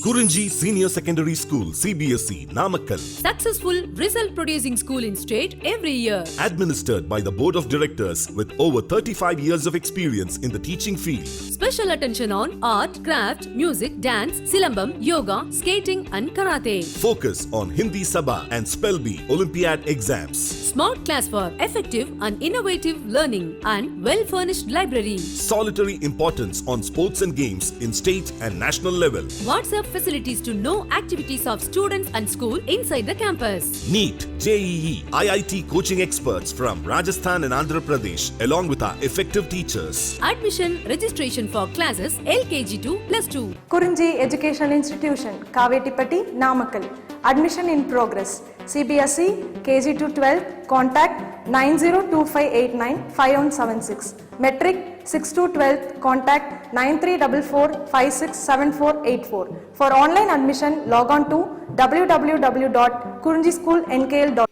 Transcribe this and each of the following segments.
Kurinji Senior Secondary School, CBSE, Namakkal. Successful result producing school in state every year. Administered by the Board of Directors with over 35 years of experience in the teaching field. Special attention on art, craft, music, dance, silambam, yoga, skating and karate. Focus on Hindi Sabha and Spell Bee Olympiad exams. Smart class for effective and innovative learning and well-furnished library. Solitary importance on sports and games in state and national level. WhatsApp facilities to know activities of students and school inside the campus. NEET, JEE, IIT coaching experts from Rajasthan and Andhra Pradesh along with our effective teachers. Admission registration for classes LKG to +2. Kurinji Educational Institution, Kavetipatti, Namakkal. Admission in progress. CBSE, KG to 12, contact 9025895176. Metric 6 to 12, contact 9344567484. For online admission, log on to www.kurinjischoolnkl.com.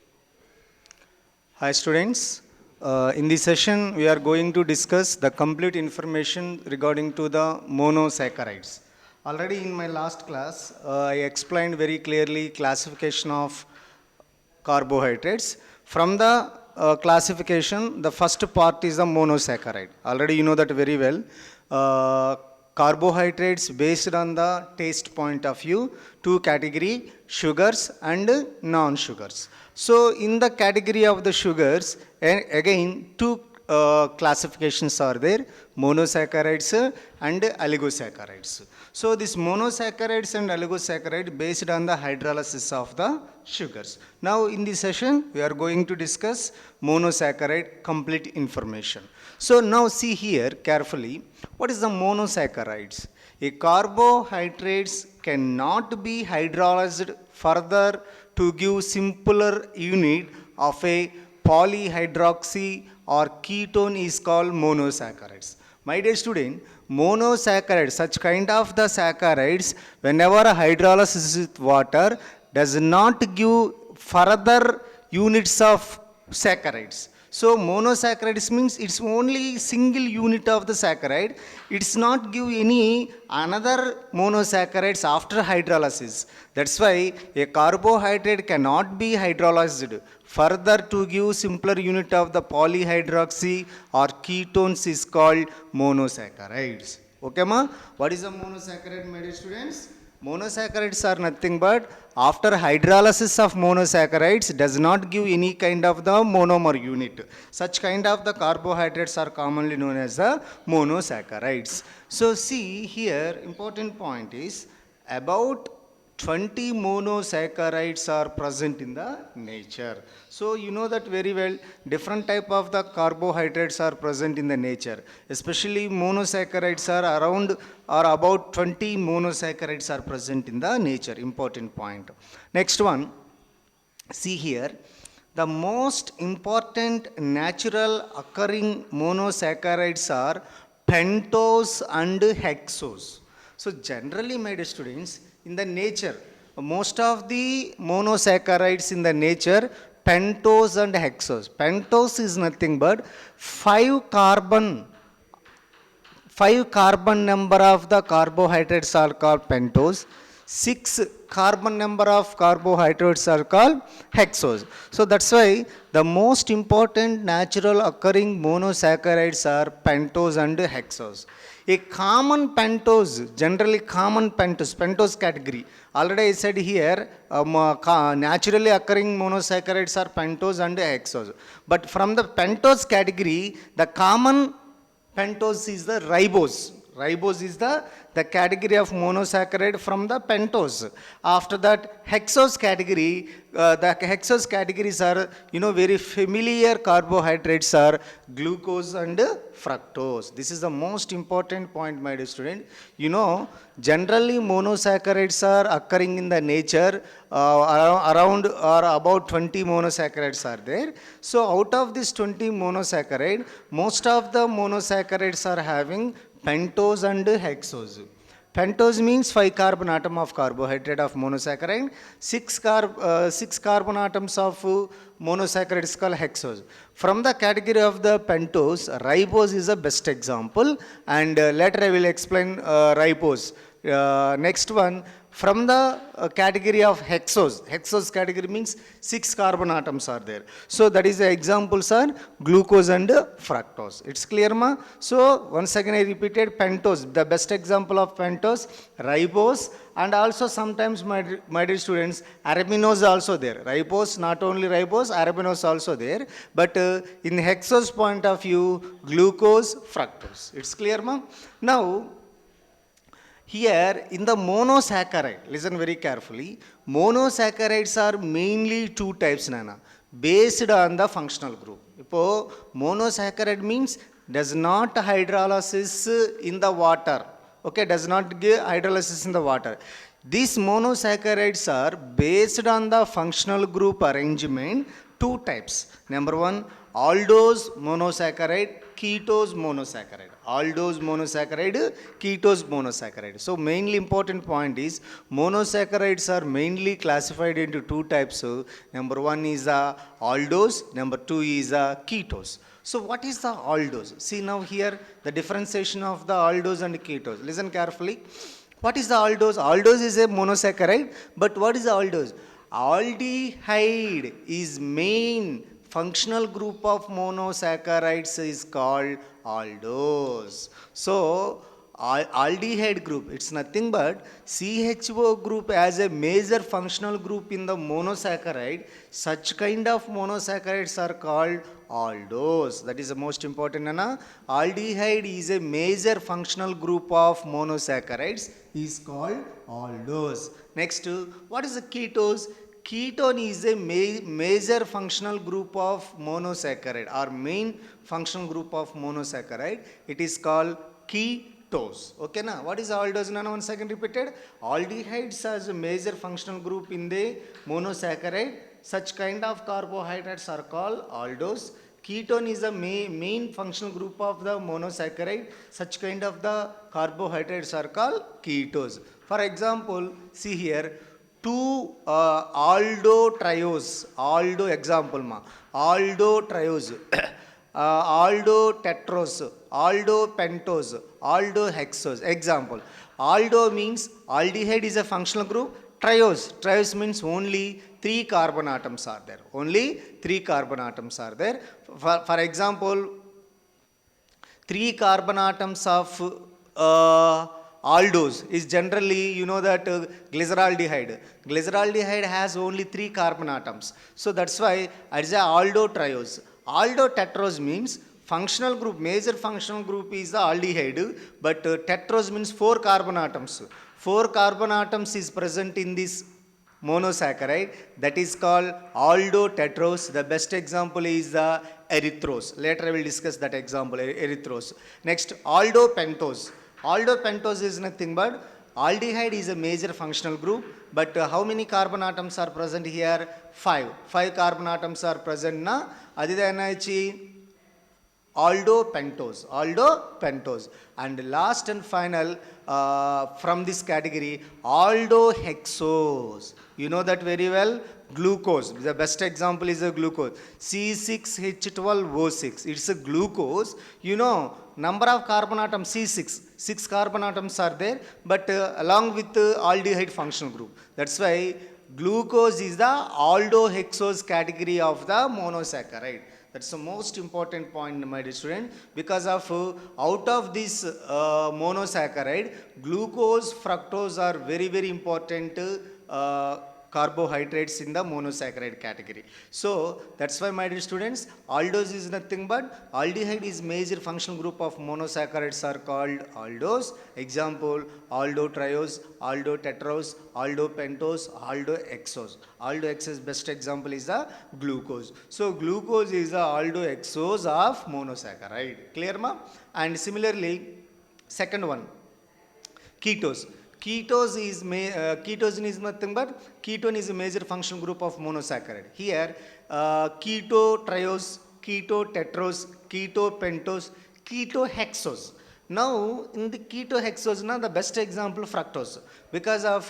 Hi students, in this session we are going to discuss the complete information regarding to the monosaccharides. Already in my last class, I explained very clearly classification of carbohydrates. From the classification, the first part is the monosaccharide. Already you know that very well. Carbohydrates based on the taste point of view, two category, sugars and non-sugars. So in the category of the sugars, again two classifications are there, monosaccharides and oligosaccharides. So this monosaccharides and oligosaccharides based on the hydrolysis of the sugars. Now in this session we are going to discuss monosaccharide complete information. So now see here carefully, what is the monosaccharides? A carbohydrates cannot be hydrolyzed further to give simpler unit of a polyhydroxy or ketone is called monosaccharides. My dear student, monosaccharides, such kind of the saccharides, whenever hydrolysis with water, does not give further units of saccharides. So monosaccharides means it's only single unit of the saccharide. It's not give any another monosaccharides after hydrolysis. That's why a carbohydrate cannot be hydrolyzed further to give simpler unit of the polyhydroxy or ketones is called monosaccharides. Okay ma? What is a monosaccharide, my dear students? Monosaccharides are nothing but after hydrolysis of monosaccharides does not give any kind of the monomer unit. Such kind of the carbohydrates are commonly known as the monosaccharides. So see here, important point is about 20 monosaccharides are present in the nature. So you know that very well, different type of the carbohydrates are present in the nature. Especially monosaccharides are around or about 20 monosaccharides are present in the nature. Important point. Next one, see here, the most important natural occurring monosaccharides are pentose and hexose. So generally, my dear students, in the nature, most of the monosaccharides in the nature, pentose and hexose. Pentose is nothing but 5 carbon number of the carbohydrates are called pentose. 6 carbon number of carbohydrates are called hexose. So that's why the most important natural occurring monosaccharides are pentose and hexose. A common pentose, generally common pentose category. Already I said here, naturally occurring monosaccharides are pentose and hexose. But from the pentose category, the common pentose is the ribose. Ribose is the category of monosaccharide from the pentose. After that, hexose category, the hexose categories are, you know, very familiar carbohydrates are glucose and fructose. This is the most important point, my dear student. You know, generally monosaccharides are occurring in the nature, around or about 20 monosaccharides are there. So out of this 20 monosaccharide, most of the monosaccharides are having pentose and hexose. Pentose means 5 carbon atom of carbohydrate of monosaccharide, 6 carbon atoms of monosaccharide is called hexose. From the category of the pentose, ribose is the best example, and later I will explain ribose. Next one, from the category of hexose. Hexose category means 6 carbon atoms are there. So that is the examples are glucose and fructose. It's clear, ma? So once again I repeated pentose. The best example of pentose, ribose, and also sometimes my dear students, arabinose also there. Ribose, not only ribose, arabinose also there. But in hexose point of view, glucose, fructose. It's clear, ma? Now, here in the monosaccharide, listen very carefully, monosaccharides are mainly two types, Nana, based on the functional group. Now, monosaccharide means does not hydrolysis in the water, okay, does not give hydrolysis in the water. These monosaccharides are based on the functional group arrangement, two types. Number one, aldose monosaccharide, ketose monosaccharide. Aldose monosaccharide, ketose monosaccharide. So mainly important point is monosaccharides are mainly classified into two types. Number one is aldose, number two is ketose. So what is the aldose? See now here the differentiation of the aldose and ketose. Listen carefully. What is the aldose? Aldose is a monosaccharide, but what is the aldose? Aldehyde is main functional group of monosaccharides is called aldose. So aldehyde group, it's nothing but CHO group as a major functional group in the monosaccharide. Such kind of monosaccharides are called aldose. That is the most important, Anna. Aldehyde is a major functional group of monosaccharides, is called aldose. Next, what is the ketose? Ketone is a major functional group of monosaccharide or main functional group of monosaccharide. It is called ketose. Okay, na? What is aldose? Now, once again repeated. Aldehydes as a major functional group in the monosaccharide. Such kind of carbohydrates are called aldose. Ketone is a main functional group of the monosaccharide. Such kind of the carbohydrates are called ketose. For example, see here. Two aldotriose, aldo example ma, aldotriose, aldotetrose, aldopentose, aldohexose. Example, aldo means aldehyde is a functional group. Triose means only 3 carbon atoms are there. Only 3 carbon atoms are there. For example, 3 carbon atoms of aldose is generally, you know that glyceraldehyde. Glyceraldehyde has only 3 carbon atoms. So that's why it's a aldotriose. Aldotetrose means functional group, major functional group is the aldehyde, but tetrose means 4 carbon atoms. 4 carbon atoms is present in this monosaccharide, that is called aldotetrose. The best example is the erythrose. Later I will discuss that example, erythrose. Next, aldopentose. Aldopentose is nothing but aldehyde is a major functional group, but how many carbon atoms are present here? 5. 5 carbon atoms are present na. Adidanachi aldopentose. Aldopentose. And last and final from this category, aldohexose. You know that very well. Glucose. The best example is a glucose. C6H12O6. It's a glucose. You know, number of carbon atoms C6. 6 carbon atoms are there, but along with aldehyde functional group. That's why glucose is the aldohexose category of the monosaccharide. That's the most important point, my dear student, because of out of this monosaccharide, glucose, fructose are very, very important carbohydrates in the monosaccharide category. So that's why, my dear students, aldose is nothing but aldehyde is major functional group of monosaccharides are called aldose. Example, aldotriose, aldotetrose, aldopentose, aldohexose. Aldohexose best example is the glucose. So glucose is the aldohexose of monosaccharide. Clear, ma? And similarly, second one, ketose. Ketose is nothing but ketone is a major functional group of monosaccharide. Here, ketotriose, ketotetrose, ketopentose, ketohexose. Now, in the ketohexose, now the best example fructose. Because of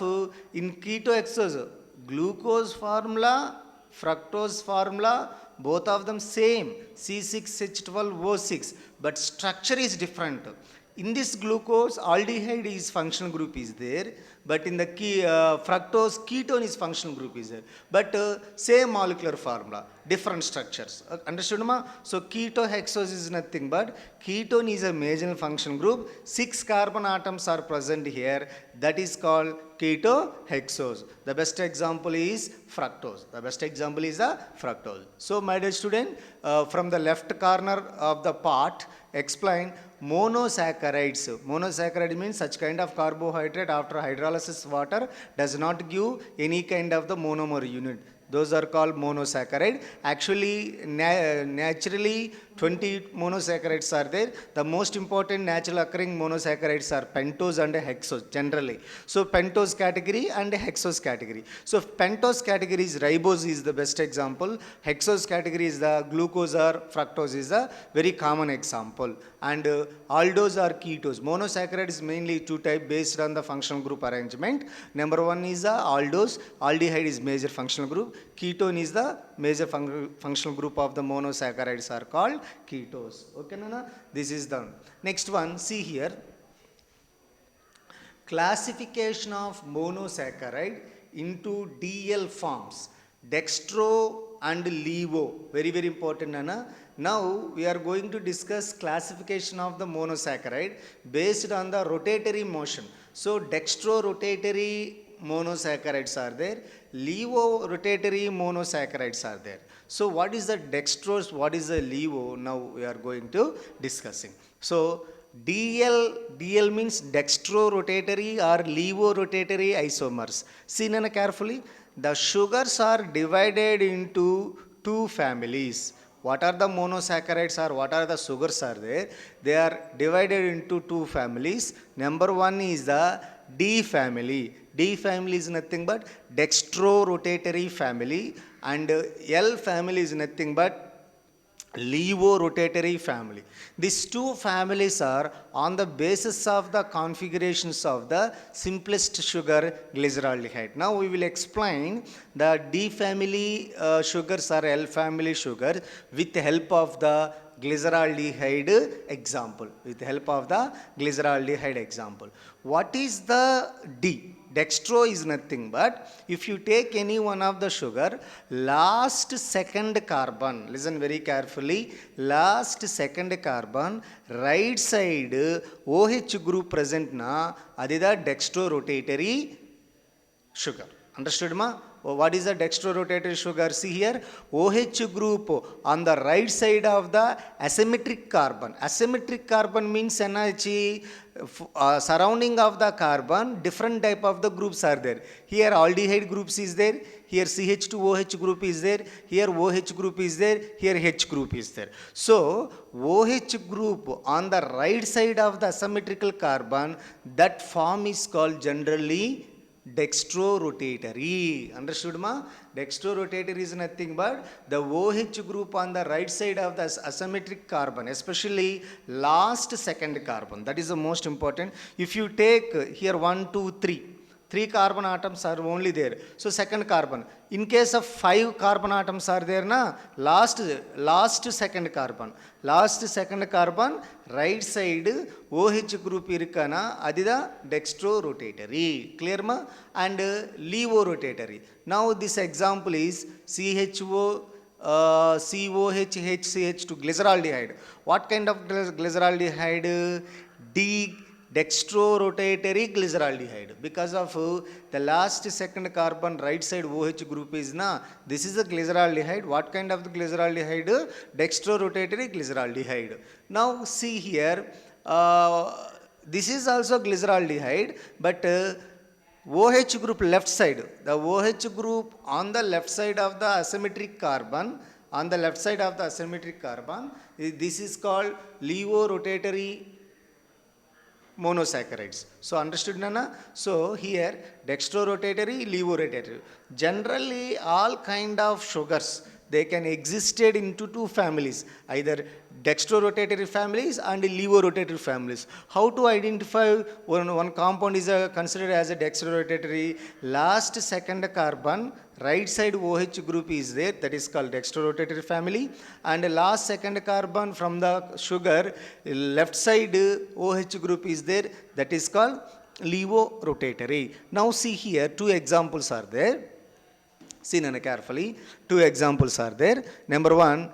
in ketohexose, glucose formula, fructose formula, both of them same, C6H12O6, but structure is different. In this glucose, aldehyde is functional group is there, but in the fructose, ketone is functional group is there. But same molecular formula, different structures. Understood, ma? So ketohexose is nothing but ketone is a major functional group. 6 carbon atoms are present here. That is called ketohexose. The best example is fructose. The best example is the fructose. So my dear student, from the left corner of the part, explain monosaccharides. Monosaccharide means such kind of carbohydrate after hydrolysis water does not give any kind of the monomer unit. Those are called monosaccharide. Actually, naturally 20 monosaccharides are there. The most important natural occurring monosaccharides are pentose and hexose generally. So pentose category and hexose category. So pentose category is ribose is the best example. Hexose category is the glucose or fructose is a very common example. And aldose or ketose. Monosaccharide is mainly two types based on the functional group arrangement. Number one is the aldose. Aldehyde is major functional group. Ketone is the major functional group of the monosaccharides are called ketose. Okay, Nana? This is the next one. See here. Classification of monosaccharide into DL forms. Dextro and levo. Very, very important, Nana. Now we are going to discuss classification of the monosaccharide based on the rotatory motion. So dextro-rotatory monosaccharides are there, levo-rotatory monosaccharides are there. So what is the dextrose, what is the levo? Now we are going to discussing. So DL means dextro-rotatory or levo-rotatory isomers. See, Nana, carefully. The sugars are divided into two families. What are the monosaccharides or what are the sugars are there? They are divided into two families. Number one is the D family. D family is nothing but dextro-rotatory family, and L family is nothing but levo-rotatory family. These two families are on the basis of the configurations of the simplest sugar glyceraldehyde. Now we will explain the D family sugars or L family sugar with the help of the glyceraldehyde example. With the help of the glyceraldehyde example. What is the D? Dextro is nothing but if you take any one of the sugar, last second carbon, listen very carefully, last second carbon, right side OH group present na, adida dextro-rotatory sugar. Understood, ma? What is the dextro-rotatory sugar? See here, OH group on the right side of the asymmetric carbon. Asymmetric carbon means energy surrounding of the carbon, different type of the groups are there. Here aldehyde groups is there, here CH2OH group is there, here OH group is there, here H group is there. So OH group on the right side of the asymmetrical carbon, that form is called generally dextro-rotatory. Understood, ma? Dextro-rotatory is nothing but the OH group on the right side of the asymmetric carbon, especially last second carbon. That is the most important. If you take here 1, 2, 3 carbon atoms are only there. So second carbon. In case of 5 carbon atoms are there, na, last second carbon. Last second carbon, right side OH group irkana, adida dextro-rotatory. Clear, ma? And levo-rotatory. Now this example is CHO, COH, HCH to glyceraldehyde. What kind of glyceraldehyde? Dextro-rotatory glyceraldehyde. Because of the last second carbon right side OH group is na, this is a glyceraldehyde. What kind of the glyceraldehyde? Dextro-rotatory glyceraldehyde. Now see here, this is also glyceraldehyde, but OH group left side, the OH group on the left side of the asymmetric carbon, on the left side of the asymmetric carbon, this is called levo-rotatory monosaccharides. So understood, Nana? So here dextro-rotatory, levo-rotatory. Generally all kind of sugars they can existed into two families, either dextrorotatory families and levorotatory families. How to identify one compound is considered as a dextrorotatory? Last second carbon, right side OH group is there, that is called dextrorotatory family, and the last second carbon from the sugar, left side OH group is there, that is called levorotatory. Now see here, two examples are there. See Nana carefully, two examples are there. Number one,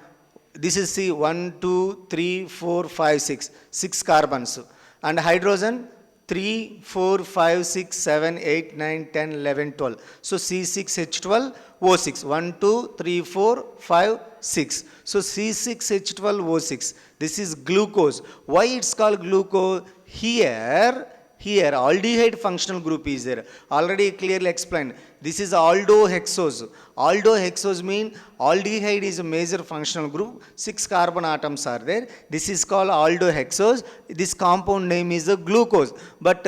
this is C 1, 2, 3, 4, 5, 6, 6 carbons, and hydrogen 3, 4, 5, 6, 7, 8, 9, 10, 11, 12. So C6H12 O6, 1, 2, 3, 4, 5, 6. So C6H12O6, this is glucose. Why it's called glucose? Here aldehyde functional group is there. Already clearly explained. This is aldohexose. Aldohexose means aldehyde is a major functional group. 6 carbon atoms are there. This is called aldohexose. This compound name is a glucose. But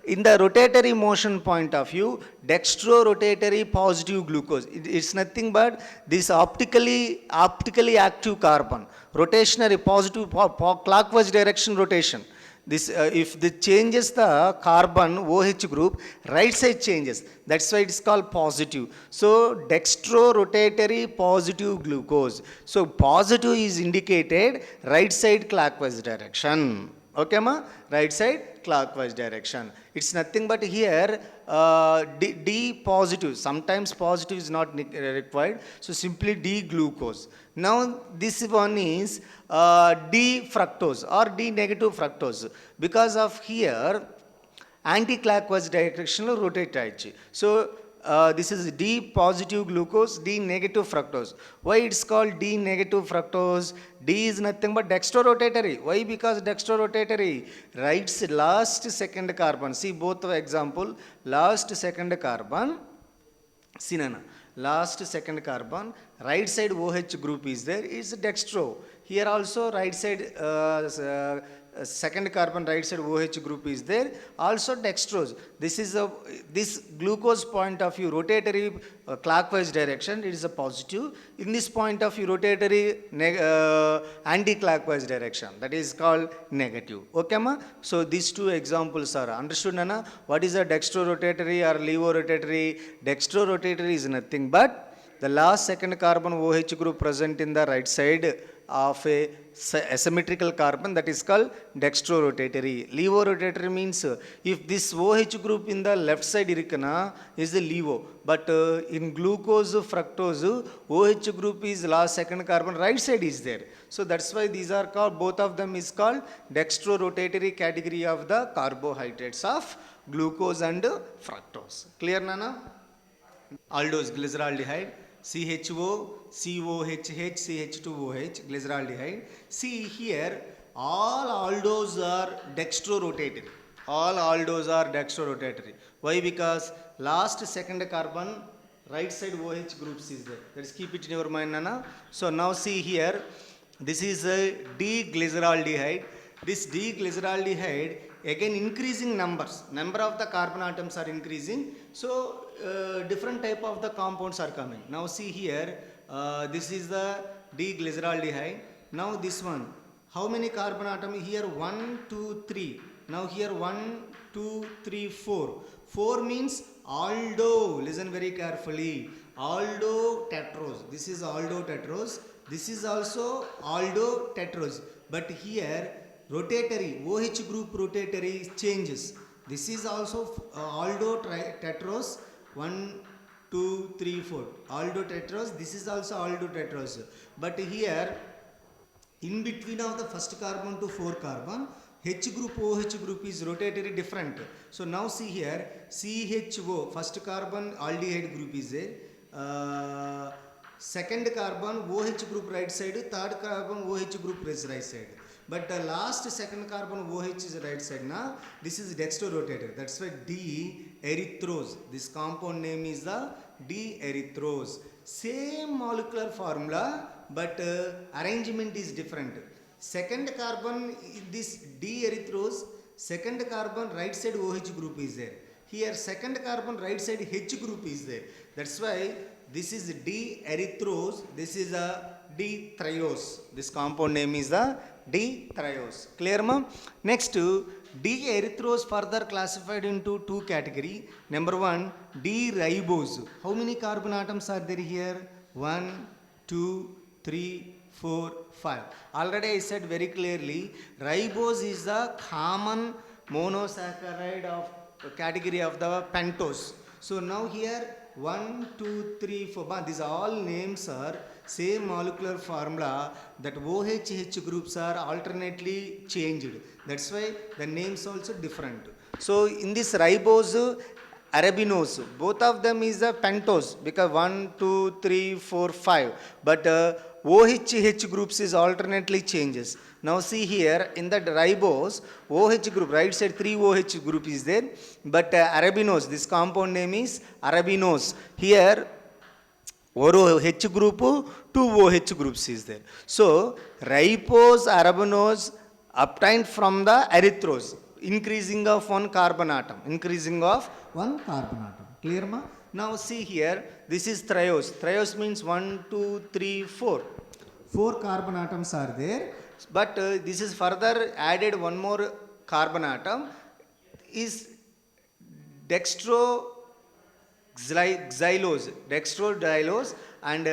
in the rotatory motion point of view, dextrorotatory positive glucose. It's nothing but this optically active carbon. Rotationary positive clockwise direction rotation. This if the changes the carbon OH group, right side changes. That's why it's called positive. So dextrorotatory positive glucose. So positive is indicated right side clockwise direction. Okay ma? Right side clockwise direction. It's nothing but here D positive. Sometimes positive is not required. So simply D glucose. Now this one is D fructose or D negative fructose. Because of here anti-clockwise direction rotate. So this is D positive glucose, D negative fructose. Why it's called D negative fructose? D is nothing but dextrorotatory. Why? Because dextrorotatory. Right last second carbon. See both the example. Last second carbon. See Nana. Last second carbon. Right side OH group is there. It's dextro. Here also right side second carbon right side OH group is there, also dextrose. This is this glucose point of view rotatory clockwise direction, it is a positive. In this point of view rotatory anti-clockwise direction, that is called negative. Okay ma? So these two examples are understood Nana? What is a dextrorotatory or levorotatory? Dextrorotatory is nothing but the last second carbon OH group present in the right side of a asymmetrical carbon, that is called dextrorotatory. Levorotatory means if this OH group in the left side irikana is the levo, but in glucose fructose OH group is last second carbon right side is there. So that's why these are called, both of them is called dextrorotatory category of the carbohydrates of glucose and fructose. Clear Nana? Aldose, glyceraldehyde, CHO, COHH, CH2OH, glyceraldehyde. See here, all aldose are dextrorotatory. All aldose are dextrorotatory. Why? Because last second carbon, right side OH groups is there. Let's keep it in your mind, Nana. So now see here, this is a D-glyceraldehyde. This D-glyceraldehyde, again increasing numbers. Number of the carbon atoms are increasing. So different type of the compounds are coming. Now see here, this is the D-glyceraldehyde. Now this one, how many carbon atoms? Here 1, 2, 3. Now here 1, 2, 3, 4. 4 means aldo. Listen very carefully. Aldotetrose. This is aldotetrose. This is also aldotetrose. But here rotatory, OH group rotatory changes. This is also aldotetrose. 1, 2, 3, 4. Aldotetrose. This is also aldotetrose. But here, in between of the first carbon to 4 carbon, H group, OH group is rotatory different. So now see here, CHO, first carbon aldehyde group is there. Second carbon OH group right side, third carbon OH group is right side. But the last second carbon OH is right side now. This is dextrorotator. That's why D-erythrose. This compound name is the D-erythrose. Same molecular formula, but arrangement is different. Second carbon, this D-erythrose, second carbon right side OH group is there. Here second carbon right side H group is there. That's why this is D-erythrose, this is a D-thriose. This compound name is the D-thriose. Clear, ma? Next, D-erythrose further classified into two category. Number one, D-ribose. How many carbon atoms are there here? 1, 2, 3, 4, 5. Already I said very clearly, ribose is the common monosaccharide of category of the pentose. So now here 1, 2, 3, 4, these all names are same molecular formula, that OH groups are alternately changed. That's why the names also different. So in this ribose, arabinose, both of them is a pentose because 1, 2, 3, 4, 5. But OH groups is alternately changes. Now see here in the ribose, OH group, right side 3 OH group is there, but arabinose, this compound name is arabinose. Here OH group, 2 OH groups is there. So ribose, arabinose obtained from the erythrose, increasing of one carbon atom, Clear, ma? Now see here, this is thriose. Thriose means 1, 2, 3, 4. 4 carbon atoms are there. But this is further added one more carbon atom is dextrodilose and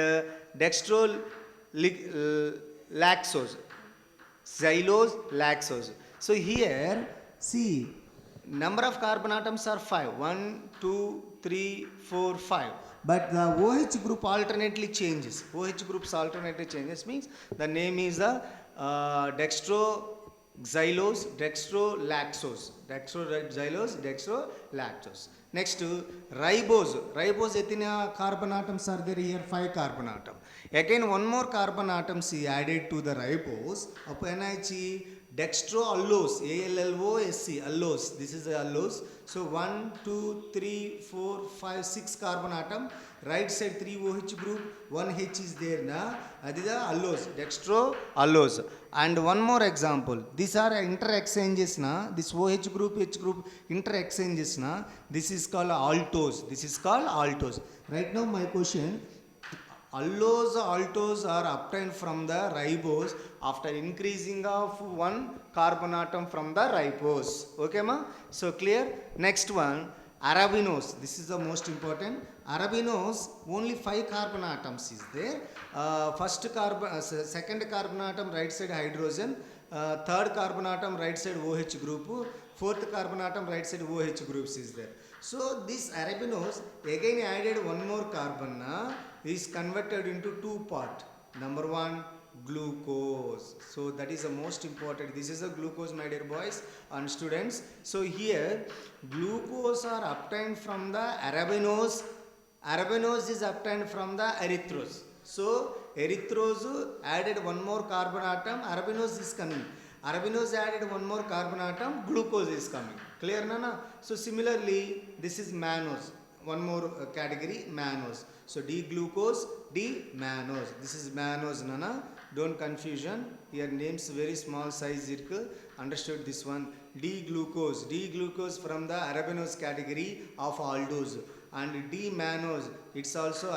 dextrolaxose. Xylose. So here see number of carbon atoms are 5. 1, 2, 3, 4, 5. But the OH group alternately changes. OH groups alternately changes means the name is the dextroxylose, dextrolaxose. Next, ribose. Ribose, ethina carbon atoms are there here? 5 carbon atom. Again, one more carbon atom is added to the ribose. Apanachi dextroallose, ALLOSE, allose. This is the allose. So 1, 2, 3, 4, 5, 6 carbon atom. Right side 3 OH group, 1 H is there na. That is the allose, dextroallose. And one more example. These are inter-exchanges na. This OH group, H group inter-exchanges na. This is called aldose. Right now my question. Allose, aldose are obtained from the ribose after increasing of one carbon atom from the ribose. Okay, ma? So clear? Next one, arabinose. This is the most important. Arabinose, only 5 carbon atoms is there. Second carbon atom, right side hydrogen. Third carbon atom, right side OH group. Fourth carbon atom, right side OH groups is there. So this arabinose again added one more carbon is converted into 2 parts. Number 1, glucose. So that is the most important. This is a glucose, my dear boys and students. So here glucose are obtained from the arabinose. Arabinose is obtained from the erythrose. So erythrose added one more carbon atom. Arabinose is coming. Arabinose added one more carbon atom. Glucose is coming. Clear, nana? So similarly, this is mannose. One more category, mannose. So D-glucose, D-mannose. This is mannose, nana. Don't confusion. Here names very small size. Understood this one. D-glucose. D-glucose from the arabinose category of aldose. And D-mannose, it's also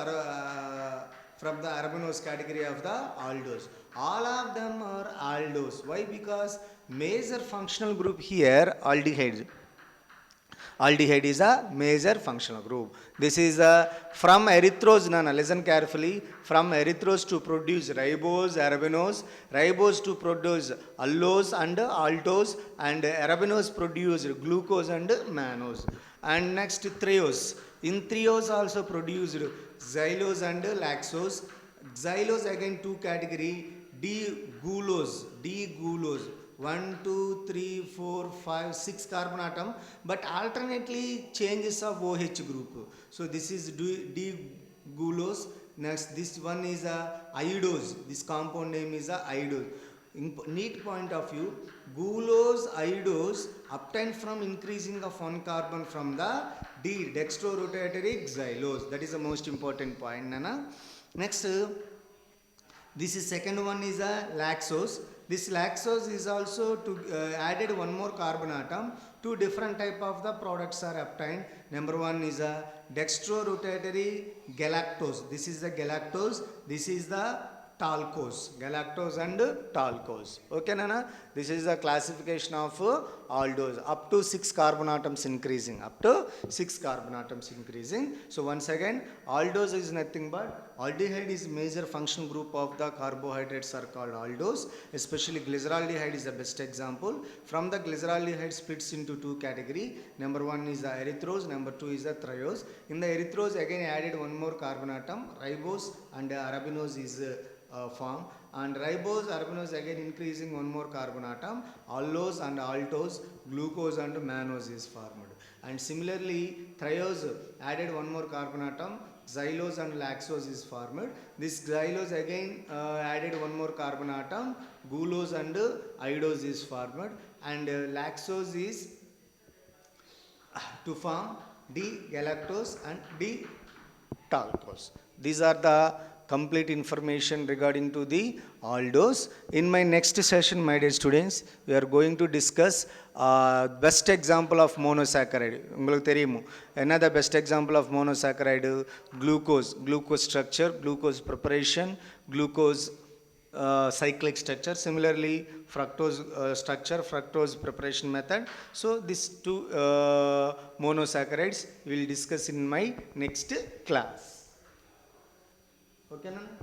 from the arabinose category of the aldose. All of them are aldose. Why? Because major functional group here, aldehyde. Aldehyde is a major functional group. This is from erythrose, Nana, listen carefully. From erythrose to produce ribose, arabinose, ribose to produce allose and aldose, and arabinose produce glucose and mannose. And next thriose. In thriose also produced xylose and laxose. Xylose again 2 category, D-gulose. 1, 2, 3, 4, 5, 6 carbon atom, but alternately changes of OH group. So this is D-gulose. Next, this one is iodose. This compound name is iodose. In neat point of view, gulose, iodose obtained from increasing of one carbon from the dextrorotatory xylose. That is the most important point, Nana. Next, this is second one is laxose. This laxose is also to added one more carbon atom. two different type of the products are obtained. Number one is a dextrorotatory galactose. This is the galactose. This is the talcose. Galactose and talcose. Okay, Nana? This is the classification of aldose. Up to 6 carbon atoms increasing. Up to 6 carbon atoms increasing. So once again, aldose is nothing but aldehyde is major functional group of the carbohydrates are called aldose. Especially glyceraldehyde is the best example. From the glyceraldehyde splits into two category. Number one is the erythrose. Number two is the triose. In the erythrose again added one more carbon atom. Ribose and arabinose is formed, and ribose arabinose again increasing one more carbon atom. Allose and maltose, glucose and mannose is formed, and similarly triose added one more carbon atom. Xylose and laxose is formed. This xylose again added one more carbon atom. Gulose and iodose is formed, and laxose is to form D-galactose and D-talcose. These are the complete information regarding to the aldose. In my next session, my dear students, we are going to discuss best example of monosaccharide. உங்களுக்கு தெரியுமோ என்ன the best example of monosaccharide? Glucose structure, glucose preparation, glucose cyclic structure. Similarly, fructose structure, fructose preparation method. So these two monosaccharides we will discuss in my next class. Okay, Nana?